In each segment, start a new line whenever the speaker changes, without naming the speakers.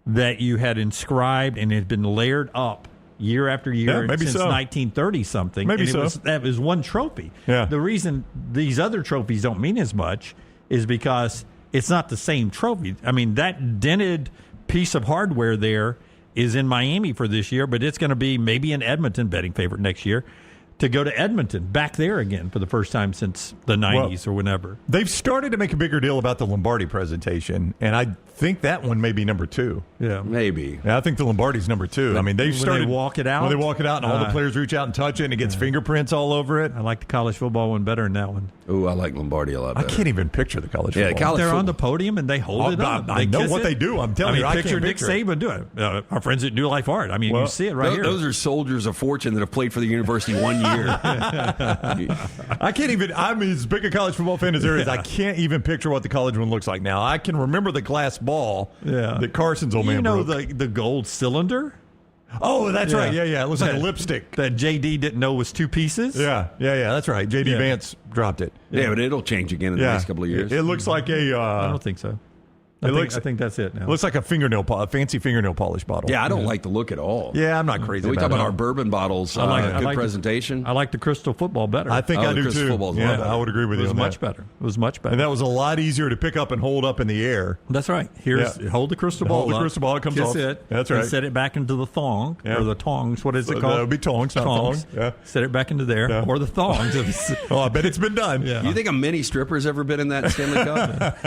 that you had inscribed and it had been layered up year after year since 1930 something.
Maybe
and that was one trophy.
Yeah.
The reason these other trophies don't mean as much is because it's not the same trophy. I mean, that dented piece of hardware there is in Miami for this year, but it's going to be maybe in Edmonton, betting favorite next year, to go to Edmonton, back there again for the first time since the 90s or whenever.
They've started to make a bigger deal about the Lombardi presentation, and I think that one may be number 2.
Yeah.
Maybe.
Yeah, I think the Lombardi's number 2. I mean, they've started.
When they walk it out?
When they walk it out and all the players reach out and touch it, and it gets fingerprints all over it.
I like the college football one better than that one.
Ooh, I like Lombardi a lot better.
I can't even picture the college
Yeah,
football.
college
They're
football.
on the podium and they hold it up.
I know what they do. I'm telling you, I
picture
can't
Nick
picture it.
Saban do it. Our friends at New Life Art. I mean, you see it right here.
Those are soldiers of fortune that have played for the university 1 year.
I can't even. I'm as big a college football fan as there is. I can't even picture what the college one looks like now. I can remember the glass ball that Carson's old man broke.
the gold cylinder?
Oh, that's right. Yeah. It looks like a lipstick.
That JD didn't know was 2 pieces?
Yeah. That's right. JD Vance dropped it.
Yeah, but it'll change again in the next couple of years.
It looks like a.
I don't think so. I think that's it now.
Looks like a fancy fingernail polish bottle.
Yeah, I don't like the look at all.
Yeah, I'm not crazy.
We
about
talk about
it.
our bourbon bottles.
I
Good
like
presentation.
I like the crystal football better.
I think I do
Crystal
too.
football's
Yeah,
better.
I would agree with you.
It was
on
much
that.
better. It was much better.
And that was a lot easier to pick up and hold up in the air.
That's right. Hold the crystal ball.
Hold the crystal ball. It comes
kiss
off.
it.
That's
and
right.
set it back into the thong or the tongs. What is it called?
That would be tongs, not thong. Yeah.
Set it back into there or the thongs.
Oh, I bet it's been done.
Yeah.
You think a mini stripper's ever been in that Stanley Cup?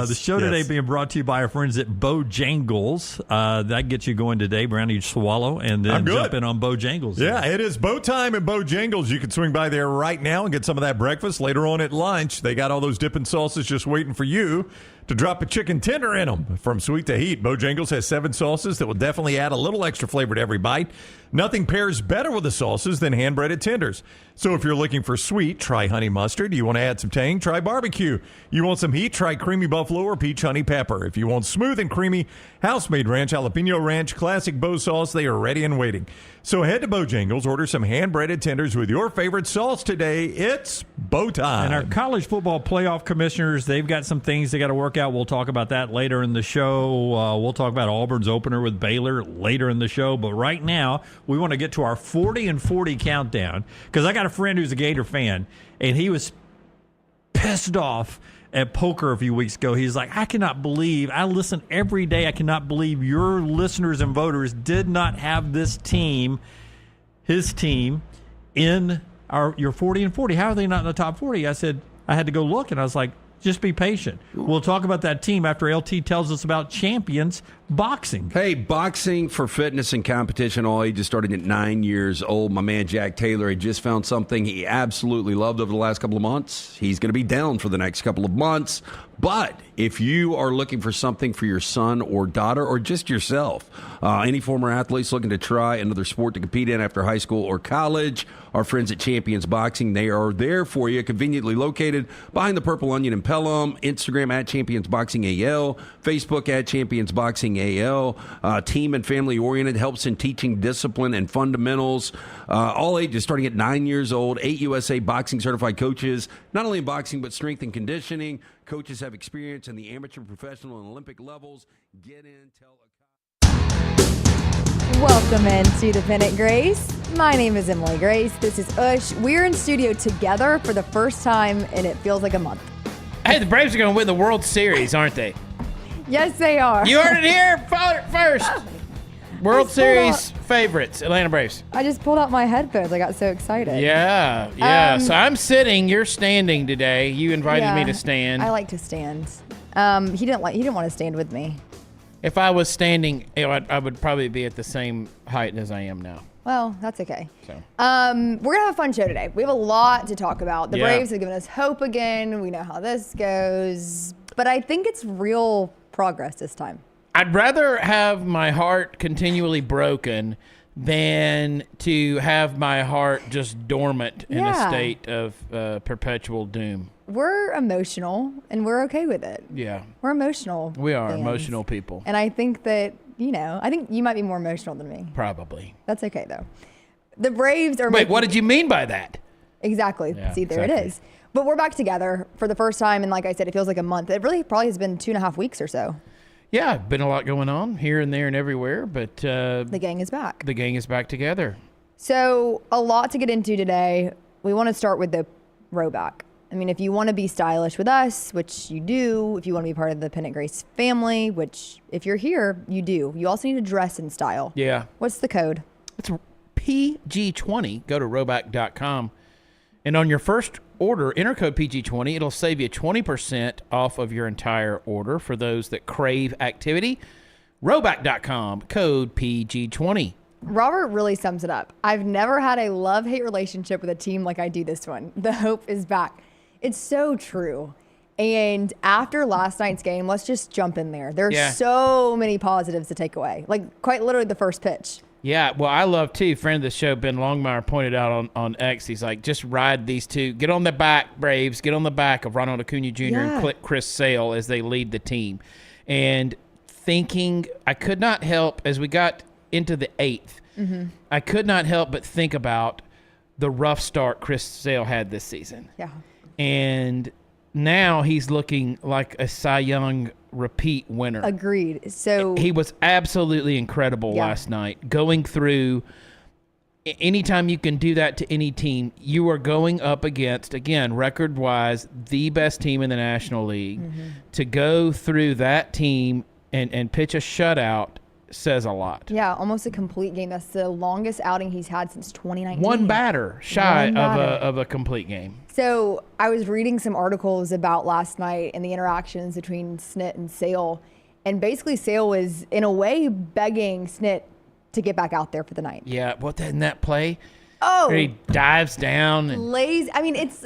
The show today being brought to you by our friends at Bojangles. That gets you going today. Brownie, you swallow and then jump in on Bojangles.
Yeah, it is bow time at Bojangles. You can swing by there right now and get some of that breakfast. Later on at lunch, they got all those dipping sauces just waiting for you to drop a chicken tender in them. From sweet to heat, Bojangles has 7 sauces that will definitely add a little extra flavor to every bite. Nothing pairs better with the sauces than hand-breaded tenders. So if you're looking for sweet, try honey mustard. You want to add some tang, try barbecue. You want some heat, try creamy buffalo or peach honey pepper. If you want smooth and creamy, house-made ranch, jalapeno ranch, classic Bo sauce, they are ready and waiting. So head to Bojangles, order some hand-breaded tenders with your favorite sauce today. It's Bo time.
And our college football playoff commissioners, they've got some things they got to work out. We'll talk about that later in the show. We'll talk about Auburn's opener with Baylor later in the show. But right now, we want to get to our 40 and 40 countdown because I got a friend who's a Gator fan, and he was pissed off at poker a few weeks ago. He's like, I cannot believe, I listen every day, I cannot believe your listeners and voters did not have this team, his team, in your 40 and 40. How are they not in the top 40? I said, I had to go look, and I was like, just be patient. We'll talk about that team after LT tells us about Champions Boxing.
Hey, boxing for fitness and competition, all ages starting at 9 years old. My man Jack Taylor had just found something he absolutely loved over the last couple of months. He's going to be down for the next couple of months. But if you are looking for something for your son or daughter or just yourself, any former athletes looking to try another sport to compete in after high school or college, our friends at Champions Boxing, they are there for you, conveniently located behind the Purple Onion in Pelham, Instagram at Champions Boxing AL, Facebook at Champions Boxing AL, team and family oriented, helps in teaching discipline and fundamentals, all ages starting at 9 years old, 8 USA boxing certified coaches, not only in boxing but strength and conditioning. Coaches have experience in the amateur, professional, and Olympic levels. Get in, tell a
Welcome into the Pennant Grace. My name is Emily Grace. This is Ush. We're in studio together for the first time, and it feels like a month.
Hey, the Braves are going to win the World Series, aren't they?
Yes, they are.
You heard it here first. World Series favorites, Atlanta Braves.
I just pulled out my headphones. I got so excited.
Yeah. So I'm sitting. You're standing today. You invited me to stand.
I like to stand. He didn't want to stand with me.
If I was standing, I would probably be at the same height as I am now.
Well, that's okay.
So.
We're going to have a fun show today. We have a lot to talk about. The
Yeah.
Braves have given us hope again. We know how this goes. But I think it's real progress this time.
I'd rather have my heart continually broken than to have my heart just dormant in a state of perpetual doom.
We're emotional, and we're okay with it.
Yeah.
We're emotional.
We are
fans.
emotional people.
And I think that, I think you might be more emotional than me.
Probably.
That's okay, though. The Braves are...
Wait, what did you mean by that?
Exactly.
Yeah,
See, there
exactly.
it is. But we're back together for the first time, and like I said, it feels like a month. It really probably has been 2.5 weeks or so.
Yeah, been a lot going on here and there and everywhere, but
The gang is back.
the gang is back together.
So a lot to get into today. We want to start with the rowback. I mean, if you want to be stylish with us, which you do, if you want to be part of the Pennant Grace family, which if you're here, you do. You also need to dress in style.
Yeah.
What's the code?
It's PG20. Go to rowback.com. And on your first order, enter code PG20. It'll save you 20% off of your entire order for those that crave activity. Rowback.com, code PG20.
Robert really sums it up. I've never had a love-hate relationship with a team like I do this one. The hope is back. It's so true. And after last night's game, let's just jump in there. There's so many positives to take away. Like, quite literally the first pitch.
Yeah, well, I love, too, friend of the show, Ben Longmire, pointed out on X, he's like, just ride these two. Get on the back, Braves. Get on the back of Ronald Acuña Jr. and Chris Sale as they lead the team. And thinking, I could not help, as we got into the 8th, I could not help but think about the rough start Chris Sale had this season.
Yeah.
And now he's looking like a Cy Young repeat winner.
Agreed. So
he was absolutely incredible last night. Going through, anytime you can do that to any team, you are going up against, again, record-wise, the best team in the National League. To go through that team and pitch a shutout says a lot.
Yeah, almost a complete game. That's the longest outing he's had since 2019.
One batter shy of a complete game.
So I was reading some articles about last night and the interactions between Snit and Sale. And basically Sale was, in a way, begging Snit to get back out there for the night.
Yeah, what in that play?
Oh.
Where he dives down. And,
I mean, it's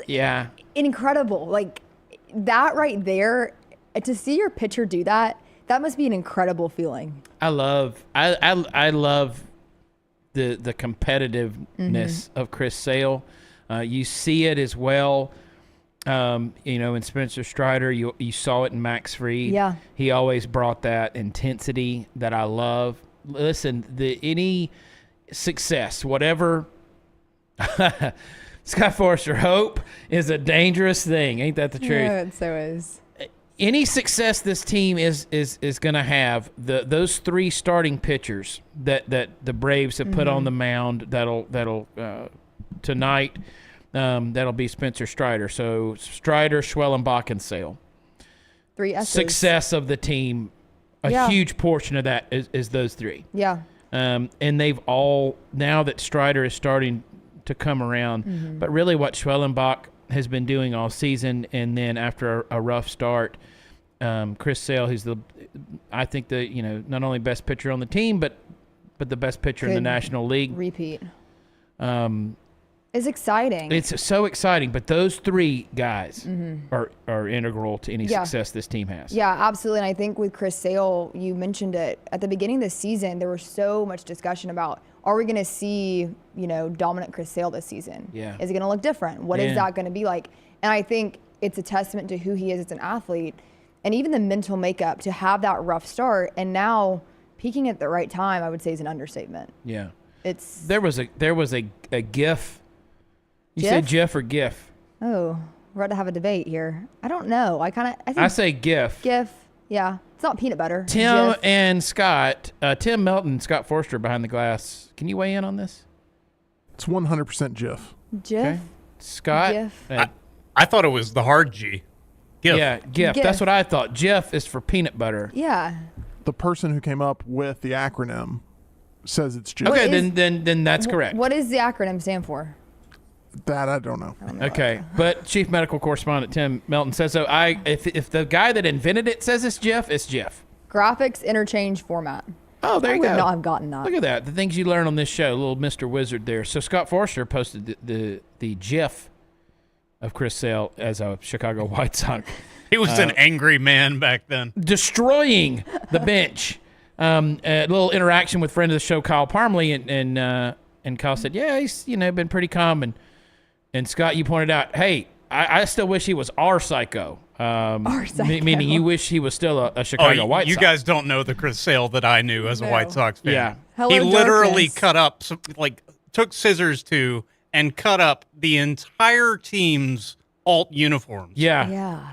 incredible. Like, that right there, to see your pitcher do that, that must be an incredible feeling.
I love the competitiveness of Chris Sale. You see it as well, in Spencer Strider. You saw it in Max Fried.
Yeah.
He always brought that intensity that I love. Listen, any success, whatever. Scott Forster, hope is a dangerous thing. Ain't that the truth?
Yeah, it so is.
Any success this team is going to have, those three starting pitchers that the Braves have put on the mound that'll tonight, that'll be Spencer Strider. So Strider, Schwellenbach, and Sale.
3 S's.
Success of the team, a huge portion of that is those three.
Yeah.
And they've all, now that Strider is starting to come around, but really what Schwellenbach has been doing all season, and then after a rough start, Chris Sale, who's I think not only best pitcher on the team, but the best pitcher in the National League.
Repeat. It's exciting.
It's so exciting, but those three guys are integral to any success this team has.
Yeah, absolutely. And I think with Chris Sale, you mentioned it at the beginning of the season, there was so much discussion about, are we going to see, dominant Chris Sale this season?
Yeah.
Is it going to look different? What is that going to be like? And I think it's a testament to who he is as an athlete and even the mental makeup to have that rough start. And now peaking at the right time, I would say, is an understatement.
Yeah.
There
was a GIF. You
GIF?
say GIF or GIF?
Oh, we're about to have a debate here. I don't know.
I say GIF.
GIF. Yeah. It's not peanut butter.
Tim
GIF.
and Scott, Tim Melton, Scott Forster behind the glass. Can you weigh in on this?
It's 100% GIF.
GIF.
Okay. Scott?
GIF.
I thought it was the hard G. GIF.
Yeah, GIF.
GIF.
That's what I thought. GIF is for peanut butter.
Yeah.
The person who came up with the acronym says it's GIF.
Okay,
is-
then that's correct.
What does the acronym stand for?
That I don't know.
Okay, but Chief Medical Correspondent Tim Melton says so. If the guy that invented it says it's GIF, it's GIF.
Graphics Interchange Format.
Oh, there
I
you
would
go.
not have gotten that.
Look at that. The things you learn on this show. Little Mr. Wizard there. So Scott Forster posted the GIF of Chris Sale as a Chicago White Sox.
He was an angry man back then.
Destroying the bench. A little interaction with friend of the show, Kyle Parmley, and Kyle said, yeah, he's been pretty calm. And Scott, you pointed out, hey, I still wish he was our psycho.
Our psycho.
Meaning you wish he was still a Chicago White Sox.
You guys don't know the Chris Sale that I knew as a White Sox fan.
Yeah.
Hello,
He literally
darkness.
cut up, took scissors and cut up the entire team's alt uniforms.
Yeah.
Yeah.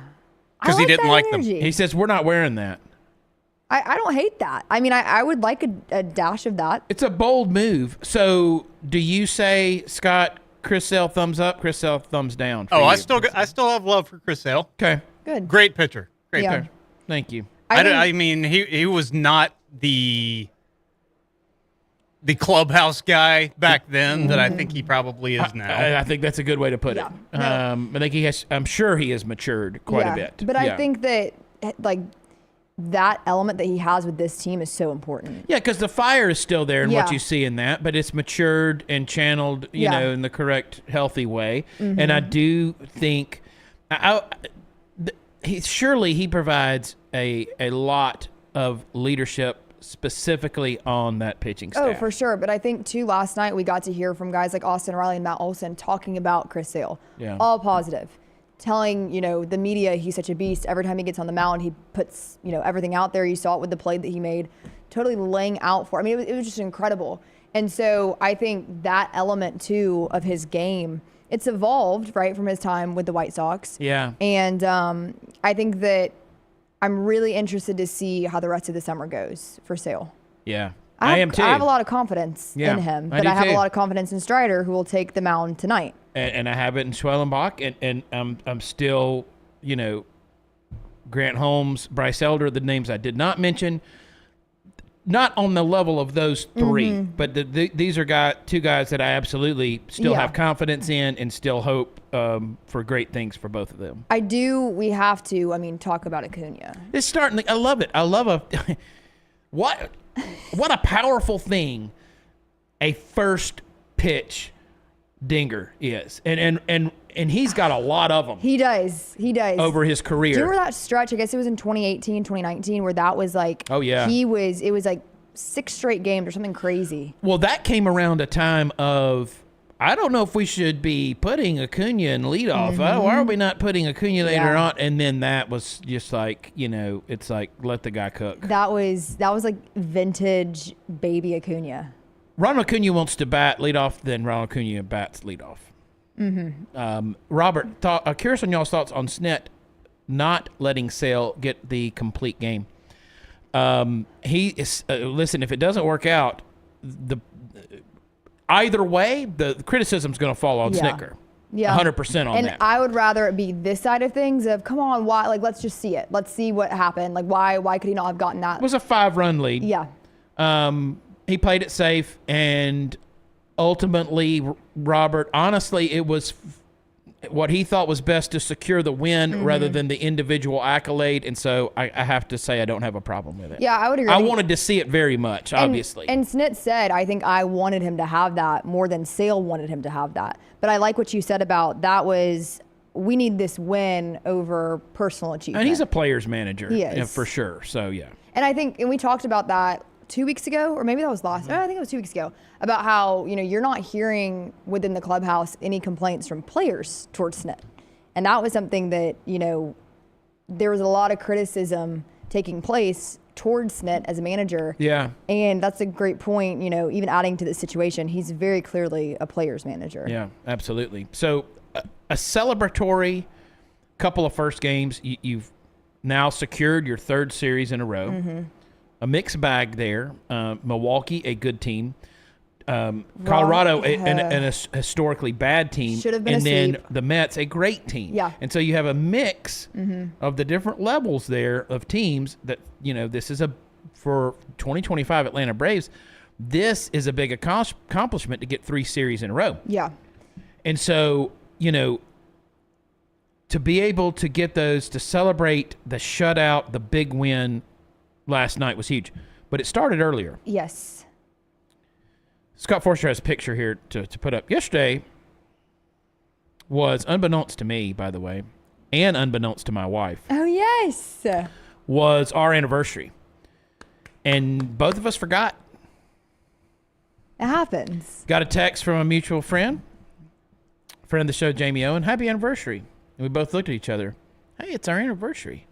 'Cause
I
he didn't
that
like them.
energy.
He says, we're not wearing that.
I don't hate that. I mean, I would like a dash of that.
It's a bold move. So do you say, Scott, Chris Sale thumbs up, Chris Sale thumbs down?
Oh, I still have love for Chris Sale.
Okay.
Good.
Great pitcher. Great
Yeah.
pitcher.
Thank you.
I mean, he was not the clubhouse guy back then that I think he probably is now.
I think that's a good way to put
Yeah.
it.
No.
I think I'm sure he has matured quite a bit.
But I think that, like, that element that he has with this team is so important.
Yeah, because the fire is still there in what
Yeah.
you see in that, but it's matured and channeled, you know, in the correct, healthy way. And I do think he provides a lot of leadership specifically on that pitching staff.
Oh, for sure. But I think, too, last night we got to hear from guys like Austin Riley and Matt Olson talking about Chris Sale.
Yeah.
All positive. Telling, the media he's such a beast. Every time he gets on the mound, he puts, everything out there. You saw it with the play that he made. Totally laying out for. I mean, it was just incredible. And so I think that element, too, of his game, it's evolved, right, from his time with the White Sox.
Yeah.
And I think that I'm really interested to see how the rest of the summer goes for Sale.
Yeah.
I
am too.
I have a lot of confidence
Yeah,
in him,
I
but
do
I have
too.
a lot of confidence in Strider, who will take the mound tonight.
And I have it in Schwellenbach, and I'm still, Grant Holmes, Bryce Elder, the names I did not mention, not on the level of those three, but these are two guys that I absolutely still have confidence in and still hope for great things for both of them.
We have to, talk about Acuña.
It's starting. I love it. I love what a powerful thing a first pitch dinger is, and he's got a lot of them.
He does
over his career.
Do you remember that stretch? I guess it was in 2018, 2019, where that was like,
oh yeah,
it was like 6 straight games or something crazy.
Well, that came around a time of, I don't know if we should be putting Acuña in leadoff. Why are we not putting Acuña later on? And then that was just like, it's like, let the guy cook.
That was like vintage baby Acuña.
Ronald Acuña wants to bat leadoff, then Ronald Acuña bats leadoff. Robert, curious on y'all's thoughts on Snett not letting Sale get the complete game. He is listen. If it doesn't work out, either way, the criticism's going to fall on Snicker.
Yeah,
100% on that.
And I would rather it be this side of things of, come on, why? Like, let's just see it. Let's see what happened. Like, why could he not have gotten that?
It was a 5-run lead.
Yeah.
He played it safe, and ultimately, Robert, honestly, it was what he thought was best to secure the win rather than the individual accolade, and so I have to say I don't have a problem with it.
Yeah, I would agree.
I wanted to see it very much, obviously.
And Snit said, I think I wanted him to have that more than Sale wanted him to have that. But I like what you said about that was, we need this win over personal achievement.
And he's a player's manager.
He is.
Yeah, for sure, so yeah.
And I think, and we talked about that 2 weeks ago, or maybe that was I think it was 2 weeks ago, about how, you're not hearing within the clubhouse any complaints from players towards Snit. And that was something that, there was a lot of criticism taking place towards Snit as a manager.
Yeah.
And that's a great point, even adding to the situation, he's very clearly a player's manager.
Yeah, absolutely. So a celebratory couple of first games, you've now secured your third series in a row. A mixed bag there. Milwaukee, a good team. Colorado, a historically bad team.
Should have been
and then
sweep.
the Mets, a great team.
Yeah.
And so you have a mix of the different levels there of teams that, this is for 2025 Atlanta Braves, this is a big accomplishment to get 3 series in a row.
Yeah.
And so, to be able to get those, to celebrate the shutout, the big win last night was huge. But it started earlier.
Yes.
Scott Forster has a picture here to put up. Yesterday was, unbeknownst to me, by the way, and unbeknownst to my wife,
Oh, yes.
was our anniversary. And both of us forgot.
It happens.
Got a text from a mutual friend of the show, Jamie Owen. Happy anniversary. And we both looked at each other. Hey, it's our anniversary.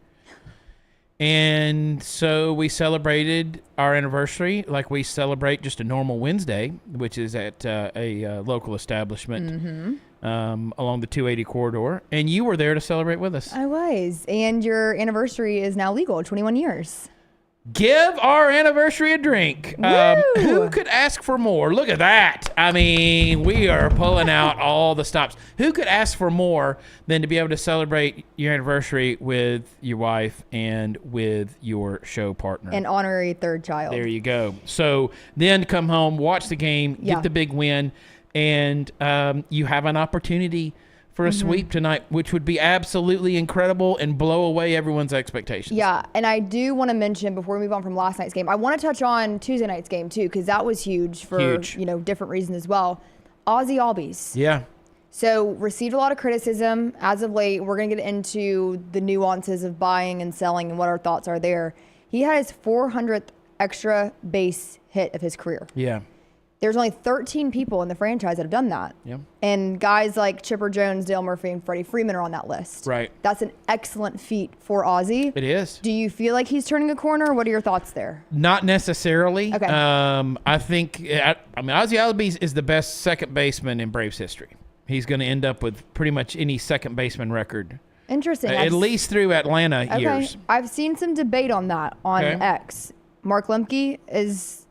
And so we celebrated our anniversary like we celebrate just a normal Wednesday, which is at a local establishment along the 280 corridor. And you were there to celebrate with us.
I was. And your anniversary is now legal, 21 years.
Give our anniversary a drink. Who could ask for more? Look at that. I mean, we are pulling out all the stops. Who could ask for more than to be able to celebrate your anniversary with your wife and with your show partner?
An honorary third child.
There you go. So then come home, watch the game, get the big win, and you have an opportunity for a sweep tonight, which would be absolutely incredible and blow away everyone's expectations.
Yeah, and I do want to mention, before we move on from last night's game, I want to touch on Tuesday night's game too, because that was huge for different reasons as well. Ozzy Albies.
Yeah.
So received a lot of criticism as of late. We're going to get into the nuances of buying and selling and what our thoughts are there. He had his 400th extra base hit of his career.
Yeah.
There's only 13 people in the franchise that have done that.
Yeah.
And guys like Chipper Jones, Dale Murphy, and Freddie Freeman are on that list.
Right.
That's an excellent feat for Ozzy.
It is.
Do you feel like he's turning a corner? What are your thoughts there?
Not necessarily.
Okay.
I think, Ozzy Albies is the best second baseman in Braves history. He's going to end up with pretty much any second baseman record.
Interesting.
At least through Atlanta years.
I've seen some debate on that on X. Mark Lemke is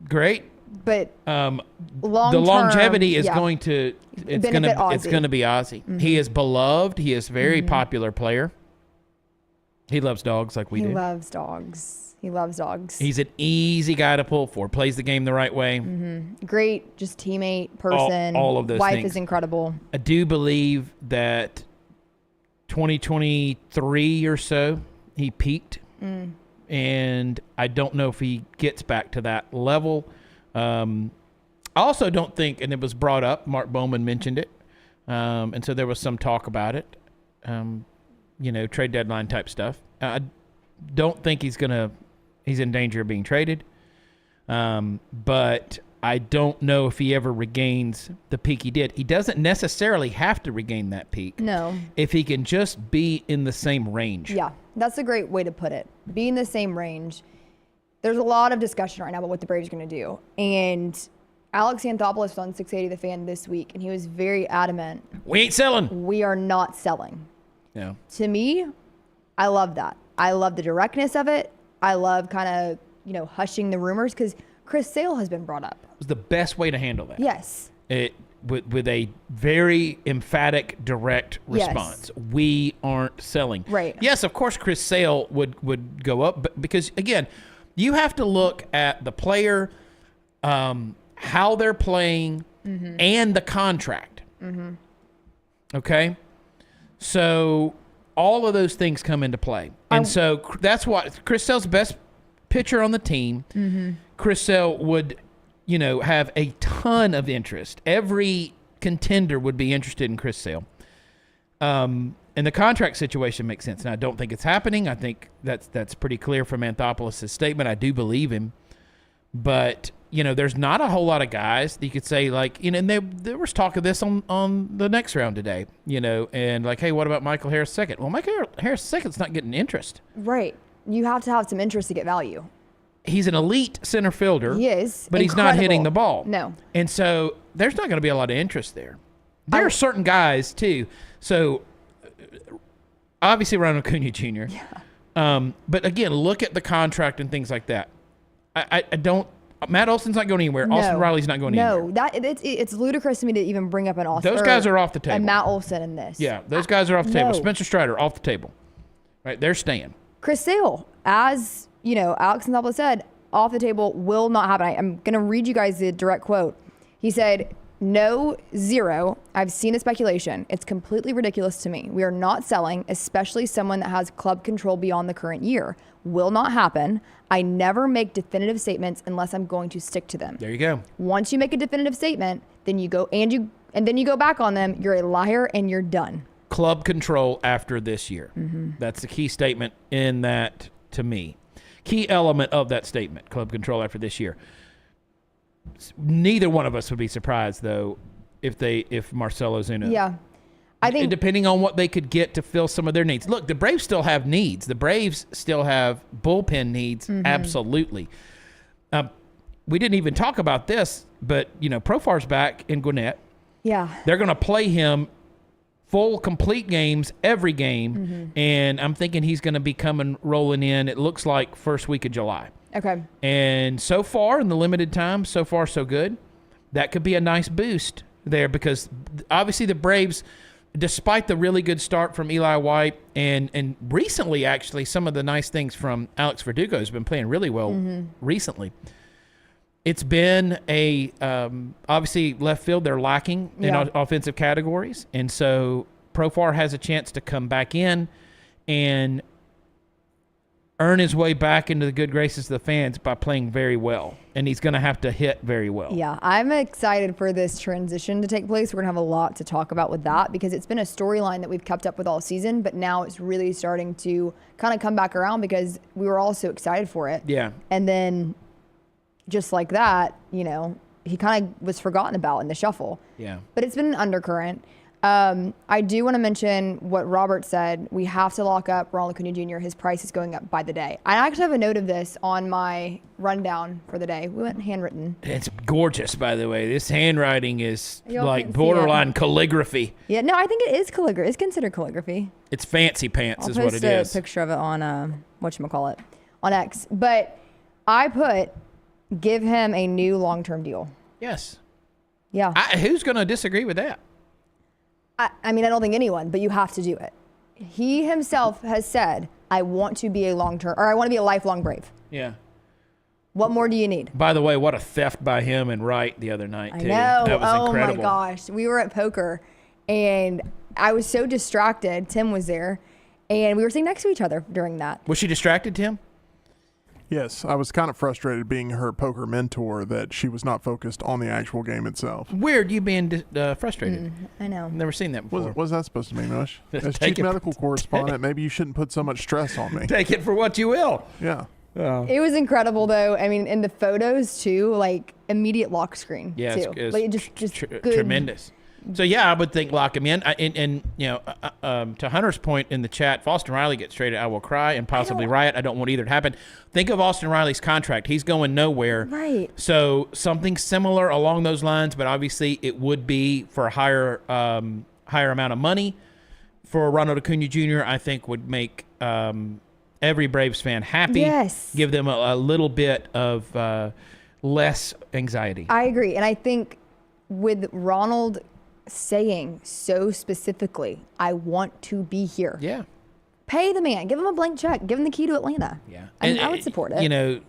great.
But
the longevity is going to it's going to be Ozzy.
Mm-hmm.
He is beloved. He is a very popular player. He loves dogs like we do.
He loves dogs.
He's an easy guy to pull for. Plays the game the right way.
Mm-hmm. Great, just teammate, person.
All of those
Wife
things.
is incredible.
I do believe that 2023 or so he peaked, and I don't know if he gets back to that level. I also don't think, and it was brought up, Mark Bowman mentioned it, and so there was some talk about it, trade deadline type stuff. I don't think he's in danger of being traded, but I don't know if he ever regains the peak he did. He doesn't necessarily have to regain that peak.
No.
If he can just be in the same range.
Yeah, that's a great way to put it. Be in the same range. There's a lot of discussion right now about what the Braves are going to do. And Alex Anthopoulos was on 680 The Fan this week, and he was very adamant.
We ain't selling.
We are not selling.
Yeah.
To me, I love that. I love the directness of it. I love kind of, hushing the rumors, because Chris Sale has been brought up.
It was the best way to handle that.
Yes.
With a very emphatic, direct response. Yes. We aren't selling.
Right.
Yes, of course, Chris Sale would go up, but because, again, you have to look at the player, how they're playing, and the contract. Mm-hmm. Okay? So all of those things come into play. And so that's what Chris Sale's the best pitcher on the team. Mm-hmm. Chris Sale would, have a ton of interest. Every contender would be interested in Chris Sale. And the contract situation makes sense. And I don't think it's happening. I think that's pretty clear from Anthopoulos' statement. I do believe him. But, there's not a whole lot of guys that you could say, like, and there was talk of this on the next round today, and like, hey, what about Michael Harris II? Well, Michael Harris II's not getting interest.
Right. You have to have some interest to get value.
He's an elite center fielder.
He is.
But he's not hitting the ball.
No.
And so there's not going to be a lot of interest there. There are certain guys, too. So obviously Ronald Acuña Jr. Yeah. But again, look at the contract and things like that. I don't. Matt Olson's not going anywhere.
No.
Austin Riley's not going anywhere.
No, it's ludicrous to me to even bring up an Austin.
Those guys are off the table.
And Matt Olson in this.
Yeah, those guys are off the table. Spencer Strider off the table. Right, they're staying.
Chris Sale, as Alex Anthopoulos said, off the table, will not happen. I'm going to read you guys the direct quote. He said, "No, zero. I've seen the speculation. It's completely ridiculous to me. We are not selling, especially someone that has club control beyond the current year. Will not happen. I never make definitive statements unless I'm going to stick to them."
There you go.
Once you make a definitive statement, then you go and then you go back on them. You're a liar and you're done.
Club control after this year. Mm-hmm. That's the key statement in that to me. Key element of that statement, club control after this year. Neither one of us would be surprised, though, if Marcell Ozuna.
Yeah. I think
depending on what they could get to fill some of their needs. Look, the Braves still have needs. The Braves still have bullpen needs. Mm-hmm. Absolutely. We didn't even talk about this, but Profar's back in Gwinnett.
Yeah.
They're going to play him full, complete games every game, and I'm thinking he's going to be rolling in. It looks like first week of July.
Okay.
And so far, in the limited time, so far so good. That could be a nice boost there because obviously the Braves, despite the really good start from Eli White and recently actually some of the nice things from Alex Verdugo has been playing really well recently. It's been obviously left field they're lacking in offensive categories, and so Profar has a chance to come back in and earn his way back into the good graces of the fans by playing very well, and he's going to have to hit very well.
Yeah, I'm excited for this transition to take place. We're going to have a lot to talk about with that because it's been a storyline that we've kept up with all season, but now it's really starting to kind of come back around because we were all so excited for it.
Yeah.
And then just like that, he kind of was forgotten about in the shuffle.
Yeah.
But it's been an undercurrent. I do want to mention what Robert said. We have to lock up Ronald Acuña Jr. His price is going up by the day. I actually have a note of this on my rundown for the day. We went handwritten.
It's gorgeous, by the way. This handwriting is
Y'all
like
can't see
borderline calligraphy.
Yeah, no, I think it is calligraphy. It's considered calligraphy.
It's fancy pants
I'll
is what
post
it is.
a picture of it on whatchamacallit, on X. But I put, give him a new long-term deal.
Yes.
Yeah.
Who's going to disagree with that?
I mean, I don't think anyone, but you have to do it. He himself has said, I want to be a lifelong Brave.
Yeah.
What more do you need?
By the way, what a theft by him and Wright the other night,
I
too.
know.
That was
oh
incredible.
my gosh. We were at poker and I was so distracted. Tim was there and we were sitting next to each other during that.
Was she distracted, Tim?
Yes, I was kind of frustrated being her poker mentor that she was not focused on the actual game itself.
Weird, you being frustrated.
I know.
Never seen that before.
What's that supposed to mean, Mush? As
Take
chief
it.
medical correspondent, maybe you shouldn't put so much stress on me.
Take it for what you will.
Yeah.
It was incredible though. I mean, in the photos too, like immediate lock screen
Yeah,
too.
it's
Like, just good.
tremendous. So yeah, I would think lock him in. And to Hunter's point in the chat, if Austin Riley gets traded, I will cry and possibly riot. I don't want either to happen. Think of Austin Riley's contract; he's going nowhere.
Right.
So something similar along those lines, but obviously it would be for a higher amount of money. For Ronald Acuña Jr., I think would make every Braves fan happy.
Yes.
Give them a little bit of less anxiety.
I agree, and I think with Ronald saying so specifically, I want to be here.
Yeah.
Pay the man. Give him a blank check. Give him the key to Atlanta.
Yeah.
I would support it.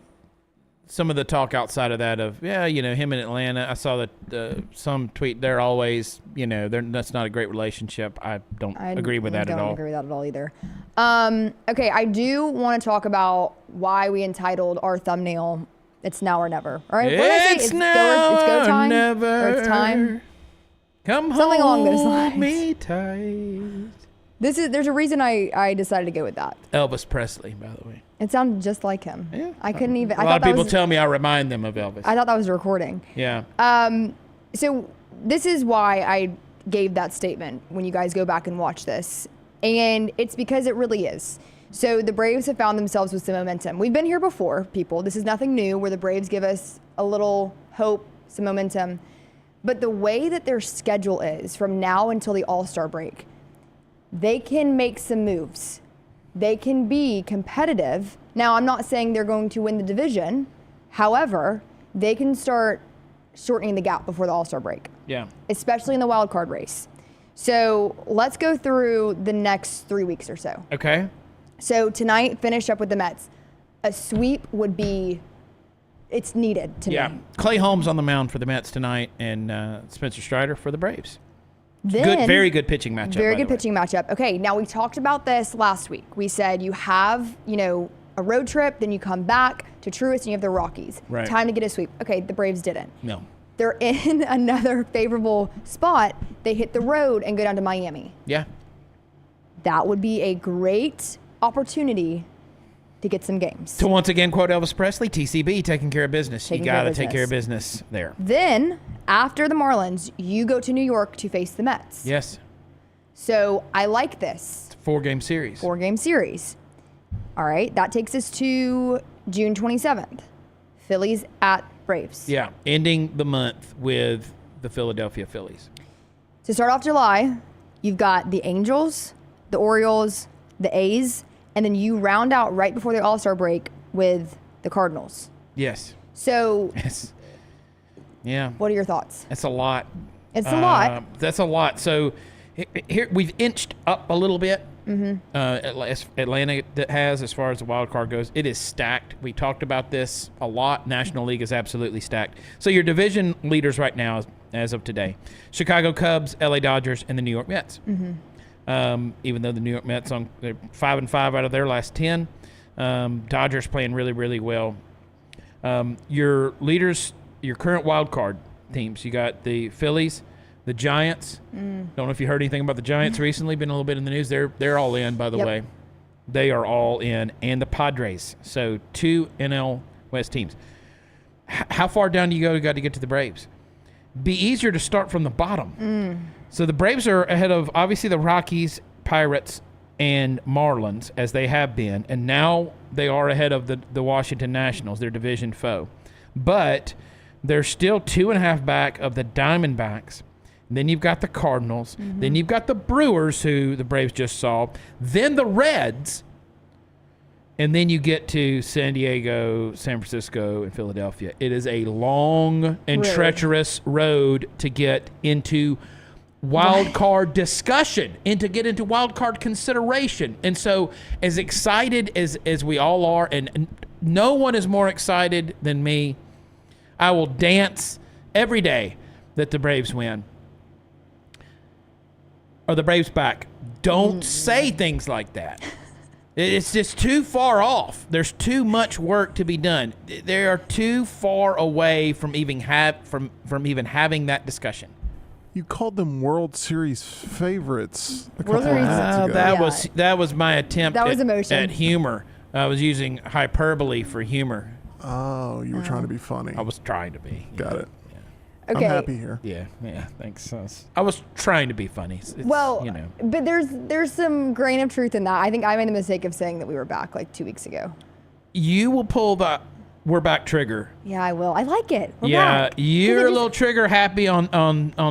Some of the talk outside of that of, him in Atlanta, I saw that some tweet, they're always, that's not a great relationship. I don't agree with that at all.
I don't agree with that at all either. Okay, I do want to talk about why we entitled our thumbnail, It's Now or Never. All right? What did I say?
It's now
it's go
or
time?
never.
Or it's time?
Come
Something along those
hold
lines.
me tight.
There's a reason I decided to go with that.
Elvis Presley, by the way.
It sounded just like him.
Yeah.
I couldn't even.
A lot of people tell me I remind them of Elvis.
I thought that was a recording.
Yeah.
So this is why I gave that statement when you guys go back and watch this. And it's because it really is. So the Braves have found themselves with some momentum. We've been here before, people. This is nothing new where the Braves give us a little hope, some momentum. But the way that their schedule is from now until the All-Star break, they can make some moves. They can be competitive. Now, I'm not saying they're going to win the division. However, they can start shortening the gap before the All-Star break.
Yeah.
Especially in the wild card race. So let's go through the next 3 weeks or so.
Okay.
So tonight, finish up with the Mets. A sweep would be, it's needed to
Yeah.
me.
Clay Holmes on the mound for the Mets tonight and Spencer Strider for the Braves.
Then,
Very good pitching matchup.
Very
by the
good
way.
pitching matchup. Okay, now we talked about this last week. We said you have, a road trip, then you come back to Truist and you have the Rockies.
Right.
Time to get a sweep. Okay, the Braves didn't.
No.
They're in another favorable spot. They hit the road and go down to Miami.
Yeah.
That would be a great opportunity to get some games.
To once again quote Elvis Presley, TCB, taking care of business.
Taking
You
care
got
of
to take care of
business.
business there.
Then, after the Marlins, you go to New York to face the Mets.
Yes.
So I like this.
It's a 4-game series.
4-game series. All right, that takes us to June 27th. Phillies at Braves.
Yeah. Ending the month with the Philadelphia Phillies.
To start off July, you've got the Angels, the Orioles, the A's, and then you round out right before the All-Star break with the Cardinals.
Yes.
So,
yeah.
what are your thoughts?
That's a lot.
It's a lot.
That's a lot. So here we've inched up a little bit. Atlanta has, as far as the wild card goes. It is stacked. We talked about this a lot. National League is absolutely stacked. So your division leaders right now, as of today, Chicago Cubs, LA Dodgers, and the New York Mets. Even though the New York Mets they're 5-5 out of their last 10. Dodgers playing really, really well. Your leaders, your current wild card teams, you got the Phillies, the Giants. Don't know if you heard anything about the Giants recently. Been a little bit in the news. They're all in, by the way. They are all in, and the Padres. So 2 NL West teams. How far down do you got to get to the Braves? Be easier to start from the bottom. So the Braves are ahead of obviously the Rockies, Pirates, and Marlins, as they have been, and now they are ahead of the Washington Nationals, their division foe. But they're still 2.5 back of the Diamondbacks. Then you've got the Cardinals. Then you've got the Brewers, who the Braves just saw. Then the Reds. And then you get to San Diego, San Francisco, and Philadelphia. It is a long and treacherous road to get into wild card discussion and to get into wild card consideration. And so as excited as we all are, and no one is more excited than me, I will dance every day that the Braves win. Are the Braves back? Don't say things like that. It's just too far off. There's too much work to be done. They are too far away from even having that discussion.
You called them World Series favorites a
World
couple of
Series-
minutes ago.
That was my attempt
That was emotion.
at humor. I was using hyperbole for humor.
Oh, you were trying to be funny.
I was trying to be.
Got it.
Okay.
I'm happy here.
Yeah, thanks. I was trying to be funny. It's,
Well,
you know.
but there's some grain of truth in that. I think I made the mistake of saying that we were back like 2 weeks ago.
You will pull the "we're back" trigger.
Yeah, I will. I like it. We're
Yeah,
back.
you're
'Cause
a little trigger happy on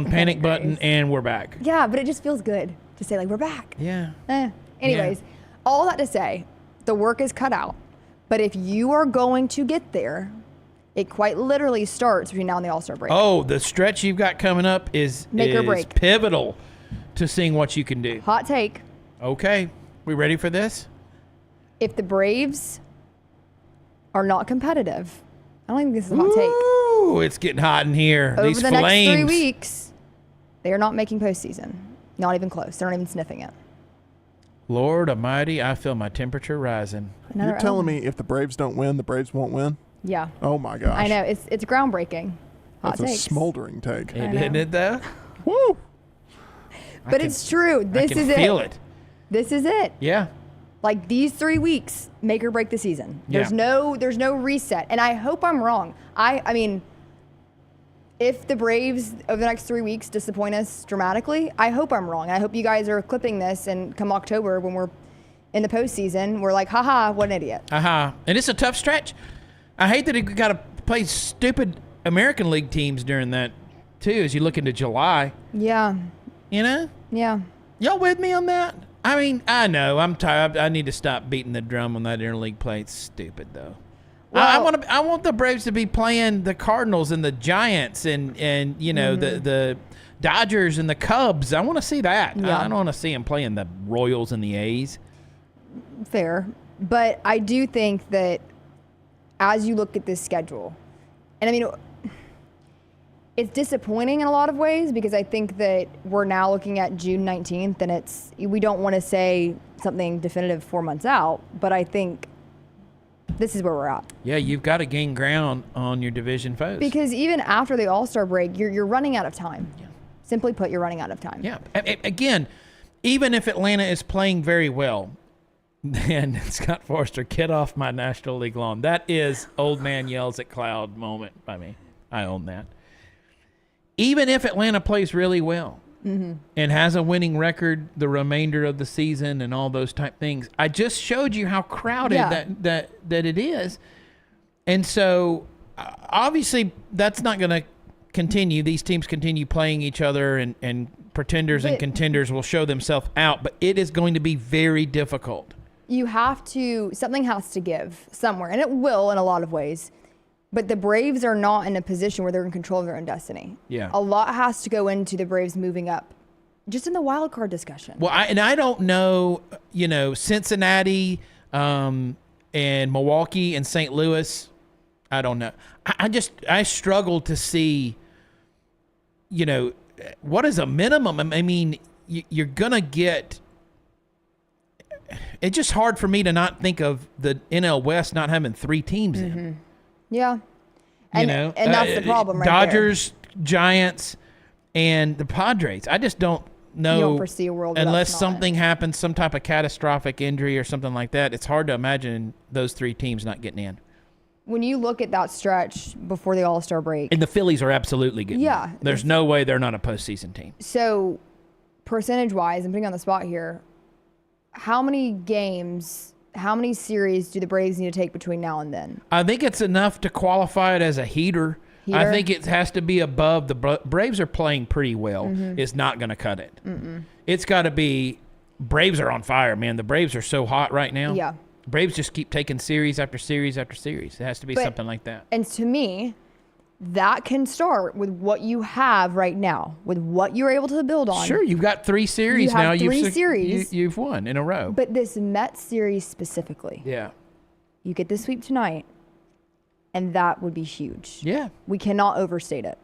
panic button,
Grace.
and we're back.
Yeah, but it just feels good to say like we're back.
Yeah.
Anyways, all that to say, the work is cut out. But if you are going to get there, it quite literally starts between now and the All-Star break.
Oh, the stretch you've got coming up is
Make or break.
pivotal to seeing what you can do.
Hot take.
Okay, we ready for this?
If the Braves are not competitive, I don't think this is a hot take.
Ooh, it's getting hot in here.
Over
These
the
flames.
next 3 weeks, they are not making postseason. Not even close. They're not even sniffing it.
Lord Almighty, I feel my temperature rising.
Another
You're telling
L.
me if the Braves don't win, the Braves won't win?
Yeah.
Oh my gosh.
I know. It's groundbreaking. Hot
That's a
takes.
smoldering take.
Isn't it though?
Woo!
But it's true. This
I can
is
feel
it.
it.
This is it.
Yeah.
Like these 3 weeks make or break the season. There's
Yeah.
there's no reset. And I hope I'm wrong. I mean, if the Braves over the next 3 weeks disappoint us dramatically, I hope I'm wrong. I hope you guys are clipping this and come October when we're in the postseason, we're like, haha, what an idiot.
And it's a tough stretch. I hate that you got to play stupid American League teams during that too, as you look into July.
Yeah.
You know?
Yeah.
Y'all with me on that? I mean, I know I'm tired. I need to stop beating the drum on that interleague play. It's stupid though.
Well-
I want the Braves to be playing the Cardinals and the Giants and you know the Dodgers and the Cubs. I want to see that.
Yeah.
I don't want to see them playing the Royals and the A's.
Fair. But I do think that as you look at this schedule, and I mean, it's disappointing in a lot of ways because I think that we're now looking at June 19th and we don't want to say something definitive 4 months out, but I think this is where we're at.
Yeah, you've got to gain ground on your division foes.
Because even after the All-Star break, you're running out of time.
Yeah.
Simply put, you're running out of time.
Yeah. Again, even if Atlanta is playing very well, then Scott Forster, get off my National League lawn. That is old man yells at cloud moment by me. I own that. Even if Atlanta plays really well and has a winning record the remainder of the season and all those type things, I just showed you how crowded that it is. And so obviously that's not going to continue. These teams continue playing each other and pretenders and contenders will show themselves out, but it is going to be very difficult.
Something has to give somewhere, and it will in a lot of ways. But the Braves are not in a position where they're in control of their own destiny.
Yeah.
A lot has to go into the Braves moving up, just in the wild card discussion.
Well, I don't know, Cincinnati and Milwaukee and St. Louis, I don't know. I struggle to see, what is a minimum? I mean, you're going to get – it's just hard for me to not think of the NL West not having 3 teams in.
Yeah. And that's the problem right
Dodgers, Giants, and the Padres. I just don't know.
You don't foresee a world where
unless
that's
something happens, some type of catastrophic injury or something like that. It's hard to imagine those 3 teams not getting in.
When you look at that stretch before the All-Star break.
And the Phillies are absolutely getting
in.
There's no way they're not a postseason team.
So, percentage-wise, I'm putting on the spot here, how many games, how many series do the Braves need to take between now and then?
I think it's enough to qualify it as a heater. I think it has to be above. The Braves are playing pretty well. It's not going to cut it. It's got to be – Braves are on fire, man. The Braves are so hot right now.
Yeah.
Braves just keep taking series after series after series. It has to be something like that.
And to me, that can start with what you have right now, with what you're able to build on.
Sure, you've got 3 series now.
You've
won in a row.
But this Mets series specifically.
Yeah.
You get the sweep tonight, and that would be huge.
Yeah.
We cannot overstate it.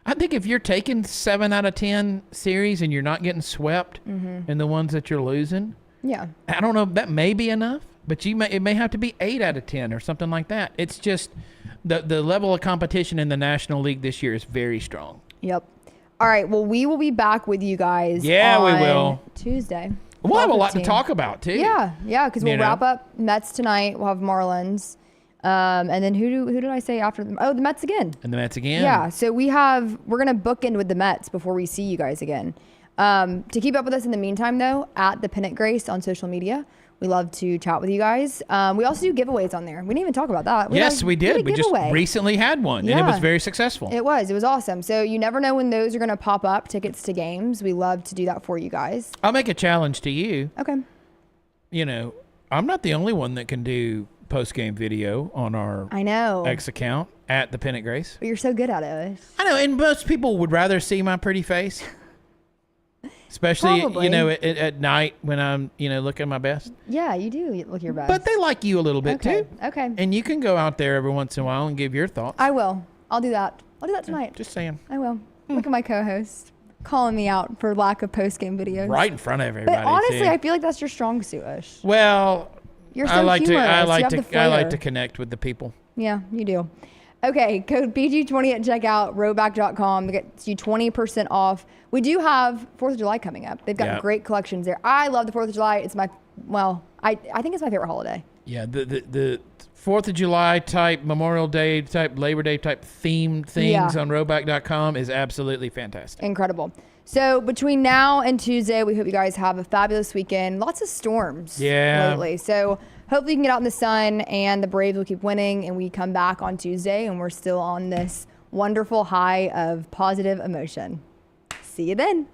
I think if you're taking 7 out of 10 series and you're not getting swept in the ones that you're losing, I don't know, that may be enough. But it may have to be 8 out of 10 or something like that. It's just the level of competition in the National League this year is very strong.
Yep. All right. Well, we will be back with you guys.
Yeah, we will.
Tuesday.
We'll have a lot to talk about too.
Yeah, because we'll wrap up Mets tonight. We'll have Marlins, and then who did I say after them? Oh, the Mets again.
And the Mets again.
Yeah. So we're gonna bookend with the Mets before we see you guys again. To keep up with us in the meantime, though, at the Pennant Grace on social media. We love to chat with you guys. We also do giveaways on there. We didn't even talk about that.
We did. We just recently had one, and it was very successful.
It was awesome. So you never know when those are going to pop up, tickets to games. We love to do that for you guys.
I'll make a challenge to you.
Okay.
I'm not the only one that can do post-game video on our X account at the Pennant Grace.
But you're so good at it.
I know, and most people would rather see my pretty face. Especially, at night when I'm, looking my best.
Yeah, you do look your best.
But they like you a little bit, too.
Okay.
And you can go out there every once in a while and give your thoughts.
I will. I'll do that. I'll do that tonight.
Just saying.
I will. Look at my co-host calling me out for lack of post-game videos.
Right in front of everybody,
But honestly,
too.
I feel like that's your strong suit, Ish.
Well,
you're so humorous.
I like to connect with the people.
Yeah, you do. Okay, code PG20 at checkout, rowback.com. That gets you 20% off. We do have 4th of July coming up. They've got great collections there. I love the 4th of July. It's I think it's my favorite holiday.
Yeah, the 4th of July type, Memorial Day type, Labor Day type themed things on rowback.com is absolutely fantastic.
Incredible. So between now and Tuesday, we hope you guys have a fabulous weekend. Lots of storms lately. So hopefully you can get out in the sun and the Braves will keep winning and we come back on Tuesday and we're still on this wonderful high of positive emotion. See you then.